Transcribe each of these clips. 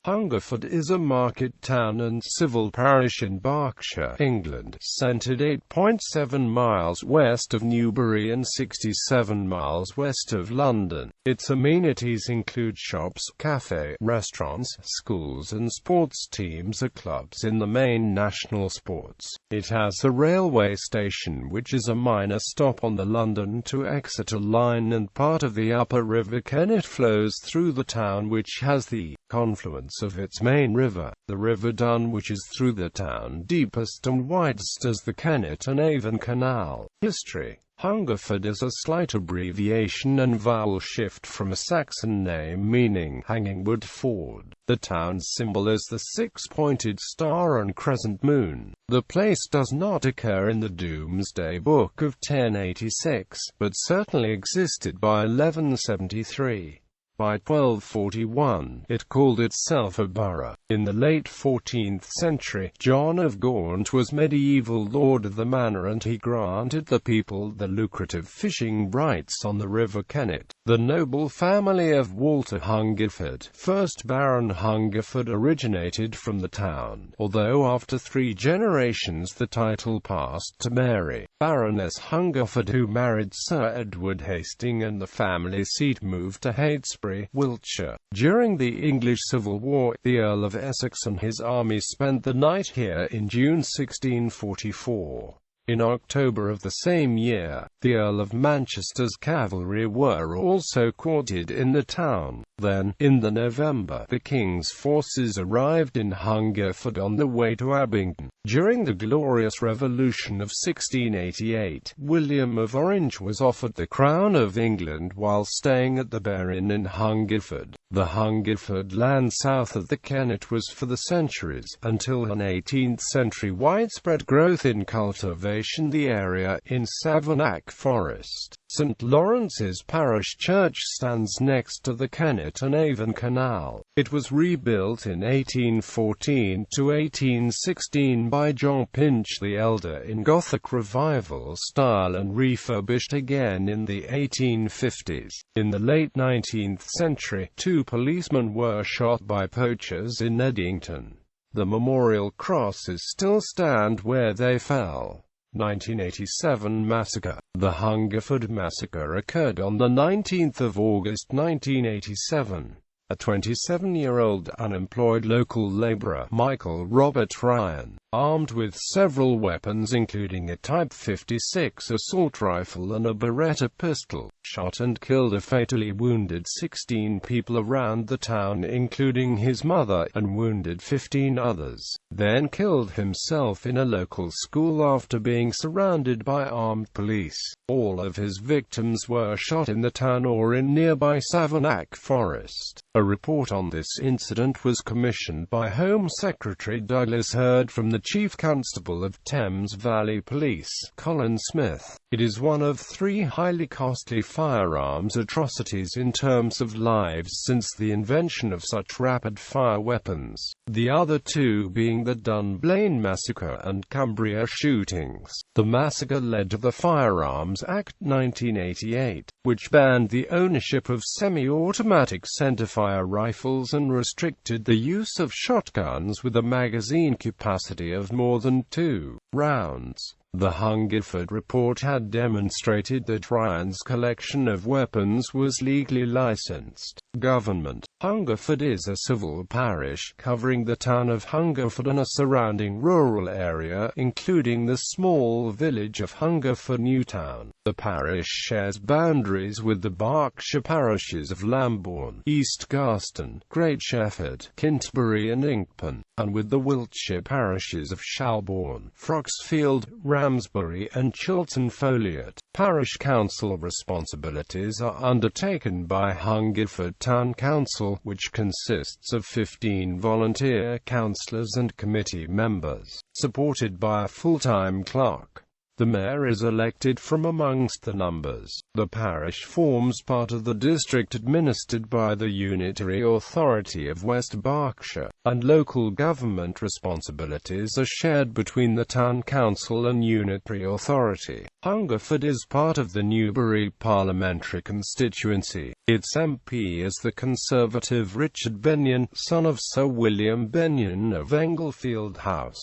Hungerford is a market town and civil parish in Berkshire, England, centred 8.7 miles west of Newbury and 67 miles west of London. Its amenities include shops, cafés, restaurants, schools and sports teams or clubs in the main national sports. It has a railway station which is a minor stop on the London to Exeter Line, and part of the upper River Kennet flows through the town, which has the confluence of its main river, the River Dun, which is through the town deepest and widest as the Kennet and Avon Canal. History. Hungerford is a slight abbreviation and vowel shift from a Saxon name meaning hanging wood ford. The town's symbol is the six-pointed star and crescent moon. The place does not occur in the Domesday Book of 1086, but certainly existed by 1173. By 1241, it called itself a borough. In the late 14th century, John of Gaunt was medieval lord of the manor, and he granted the people the lucrative fishing rights on the River Kennet. The noble family of Walter Hungerford, 1st Baron Hungerford, originated from the town, although after 3 generations the title passed to Mary, Baroness Hungerford, who married Sir Edward Hastings, and the family seat moved to Heytesbury, Wiltshire. During the English Civil War, the Earl of Essex and his army spent the night here in June 1644. In October of the same year, the Earl of Manchester's cavalry were also quartered in the town. Then, in the November, the King's forces arrived in Hungerford on the way to Abingdon. During the Glorious Revolution of 1688, William of Orange was offered the crown of England while staying at the Bear Inn in Hungerford. The Hungerford land south of the Kennet was for the centuries, until an 18th century widespread growth in cultivation the area in Savanack Forest. St. Lawrence's parish church stands next to the Kennet and Avon Canal. It was rebuilt in 1814 to 1816 by John Pinch the Elder in Gothic Revival style and refurbished again in the 1850s. In the late 19th century, 2 policemen were shot by poachers in Eddington. The memorial crosses still stand where they fell. 1987 Massacre. The Hungerford Massacre occurred on the 19th of August 1987. A 27-year-old unemployed local labourer, Michael Robert Ryan, armed with several weapons including a Type 56 assault rifle and a Beretta pistol, shot and killed or fatally wounded 16 people around the town, including his mother, and wounded 15 others. Then killed himself in a local school after being surrounded by armed police. All of his victims were shot in the town or in nearby Savanack Forest. A report on this incident was commissioned by Home Secretary Douglas Hurd from the Chief Constable of Thames Valley Police, Colin Smith. It is one of 3 highly costly firearms atrocities in terms of lives since the invention of such rapid-fire weapons, the other 2 being the Dunblane Massacre and Cumbria shootings. The massacre led to the Firearms Act 1988, which banned the ownership of semi-automatic centerfire rifles and restricted the use of shotguns with a magazine capacity of more than 2 rounds. The Hungerford report had demonstrated that Ryan's collection of weapons was legally licensed. Government. Hungerford is a civil parish, covering the town of Hungerford and a surrounding rural area, including the small village of Hungerford Newtown. The parish shares boundaries with the Berkshire parishes of Lambourne, East Garston, Great Shefford, Kintbury and Inkpen, and with the Wiltshire parishes of Shalbourne, Froxfield, Ramsbury and Chilton Folliot. Parish council responsibilities are undertaken by Hungerford Town Council, which consists of 15 volunteer councillors and committee members, supported by a full-time clerk. The mayor is elected from amongst the numbers. The parish forms part of the district administered by the Unitary Authority of West Berkshire, and local government responsibilities are shared between the town council and Unitary Authority. Hungerford is part of the Newbury parliamentary constituency. Its MP is the Conservative Richard Benyon, son of Sir William Benyon of Englefield House.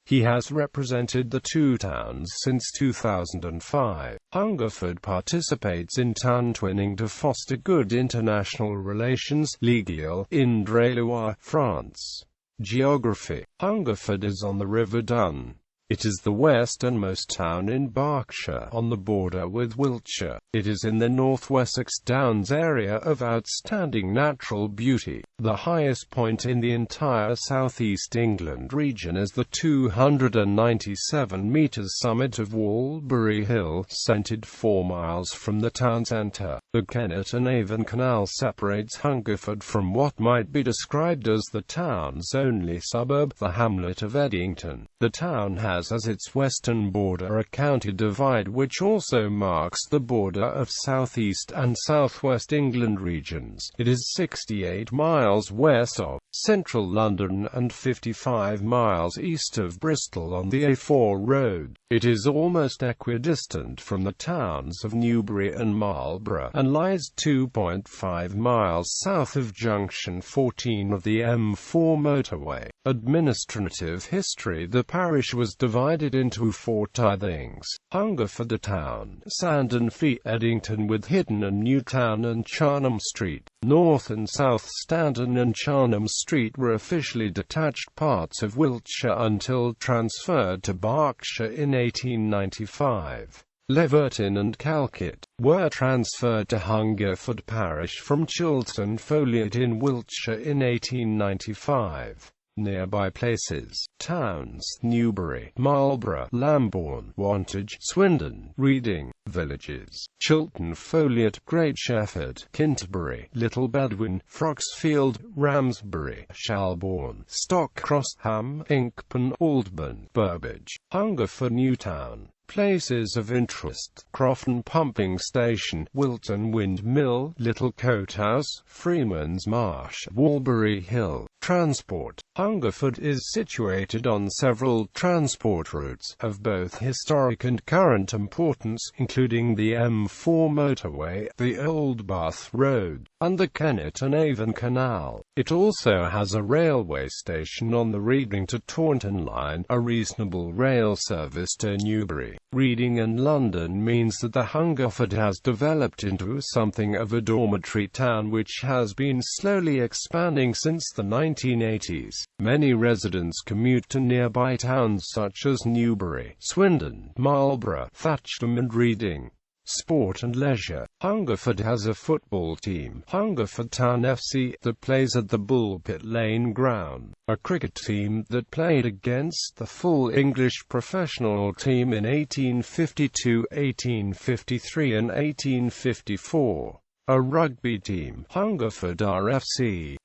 He has represented the two towns since 2005. Hungerford participates in town twinning to foster good international relations. Legal, Indre-Loire, France. Geography. Hungerford is on the River Dun. It is the westernmost town in Berkshire, on the border with Wiltshire. It is in the North Wessex Downs area of outstanding natural beauty. The highest point in the entire southeast England region is the 297 metres summit of Walbury Hill, centred 4 miles from the town centre. The Kennet and Avon Canal separates Hungerford from what might be described as the town's only suburb, the hamlet of Eddington. The town has as its western border a county divide which also marks the border of southeast and southwest England regions. It is 68 miles west of central London and 55 miles east of Bristol on the A4 road. It is almost equidistant from the towns of Newbury and Marlborough, and lies 2.5 miles south of junction 14 of the M4 motorway. Administrative history. The parish was divided into 4 tithings: Hungerford town, Sandon Fee, Eddington with Hidden and Newtown and Charnham Street. North and South Standon and Charnham Street were officially detached parts of Wiltshire until transferred to Berkshire in 1895. Leverton and Calcott were transferred to Hungerford parish from Chilton Folliot in Wiltshire in 1895. Nearby places: towns: Newbury, Marlborough, Lambourne, Wantage, Swindon, Reading. Villages: Chilton Folliot, Great Shefford, Kintbury, Little Bedwin, Froxfield, Ramsbury, Shalbourne, Stockcross, Ham, Inkpen, Aldburn, Burbage. Hungerford Newtown. Places of interest: Crofton Pumping Station, Wilton Windmill, Little Coathouse, Freeman's Marsh, Walbury Hill. Transport. Hungerford is situated on several transport routes, of both historic and current importance, including the M4 motorway, the Old Bath Road, and the Kennet and Avon Canal. It also has a railway station on the Reading to Taunton line, a reasonable rail service to Newbury, Reading and London means that the Hungerford has developed into something of a dormitory town which has been slowly expanding since the 1980s. Many residents commute to nearby towns such as Newbury, Swindon, Marlborough, Thatcham and Reading. Sport and leisure. Hungerford has a football team, Hungerford Town FC, that plays at the Bullpit Lane ground, a cricket team that played against the full English professional team in 1852, 1853 and 1854, a rugby team, Hungerford RFC.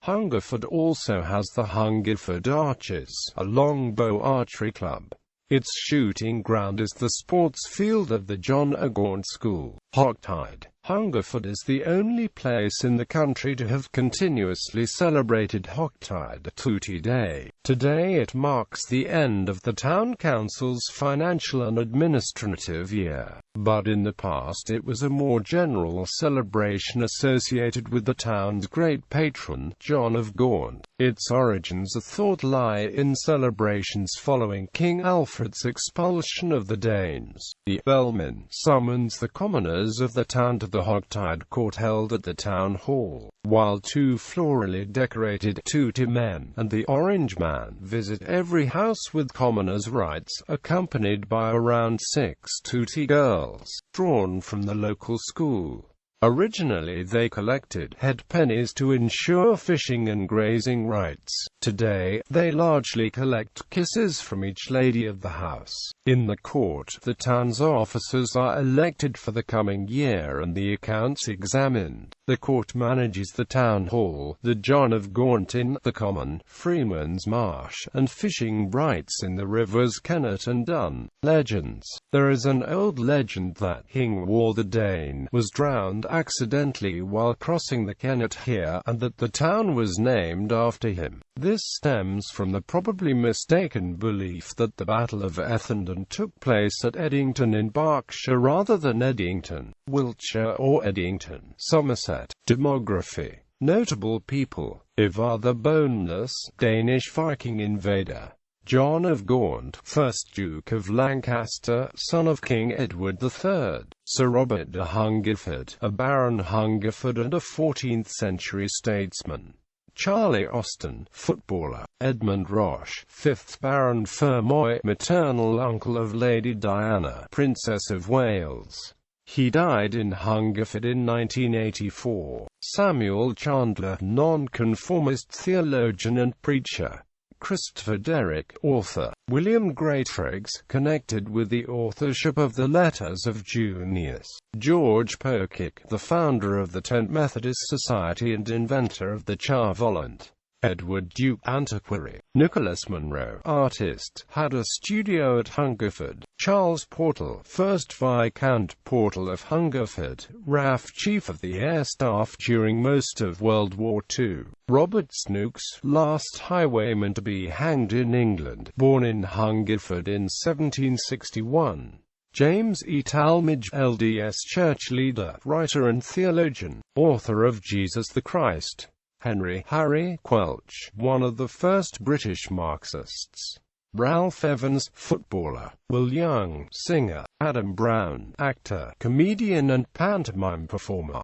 Hungerford also has the Hungerford Archers, a longbow archery club. Its shooting ground is the sports field of the John A. Gaunt School. Hogtide. Hungerford is the only place in the country to have continuously celebrated Hogtide Tooty Day. Today it marks the end of the town council's financial and administrative year, but in the past it was a more general celebration associated with the town's great patron, John of Gaunt. Its origins are thought lie in celebrations following King Alfred's expulsion of the Danes. The bellman summons the commoners of the town to the Hogtide court held at the town hall, while 2 florally decorated Tooty men and the Orange Man visit every house with commoners' rites, accompanied by around 6 Tooty girls, drawn from the local school. Originally they collected head pennies to ensure fishing and grazing rights. Today, they largely collect kisses from each lady of the house. In the court, the town's officers are elected for the coming year and the accounts examined. The court manages the town hall, the John of Gaunt Inn, the Common, Freeman's Marsh, and fishing rights in the rivers Kennet and Avon. Legends. There is an old legend that Hungerford the Dane was drowned accidentally while crossing the Kennet here, and that the town was named after him. This stems from the probably mistaken belief that the Battle of Ethandune took place at Eddington in Berkshire rather than Eddington, Wiltshire or Eddington, Somerset. Demography. Notable people: Ivar the Boneless, Danish Viking invader. John of Gaunt, 1st Duke of Lancaster, son of King Edward III. Sir Robert de Hungerford, a Baron Hungerford and a 14th-century statesman. Charlie Austin, footballer. Edmund Roche, 5th Baron Fermoy, maternal uncle of Lady Diana, Princess of Wales. He died in Hungerford in 1984. Samuel Chandler, nonconformist theologian and preacher. Christopher Derrick, author. William Greatriggs, connected with the authorship of the Letters of Junius. George Pokick, the founder of the Tent Methodist Society and inventor of the char-volant. Edward Duke, antiquary. Nicholas Munro, artist, had a studio at Hungerford. Charles Portal, 1st Viscount Portal of Hungerford, RAF Chief of the Air Staff during most of World War II. Robert Snooks, last highwayman to be hanged in England, born in Hungerford in 1761. James E. Talmage, LDS church leader, writer and theologian, author of Jesus the Christ. Henry Harry Quelch, one of the first British Marxists. Ralph Evans, footballer. Will Young, singer. Adam Brown, actor, comedian and pantomime performer.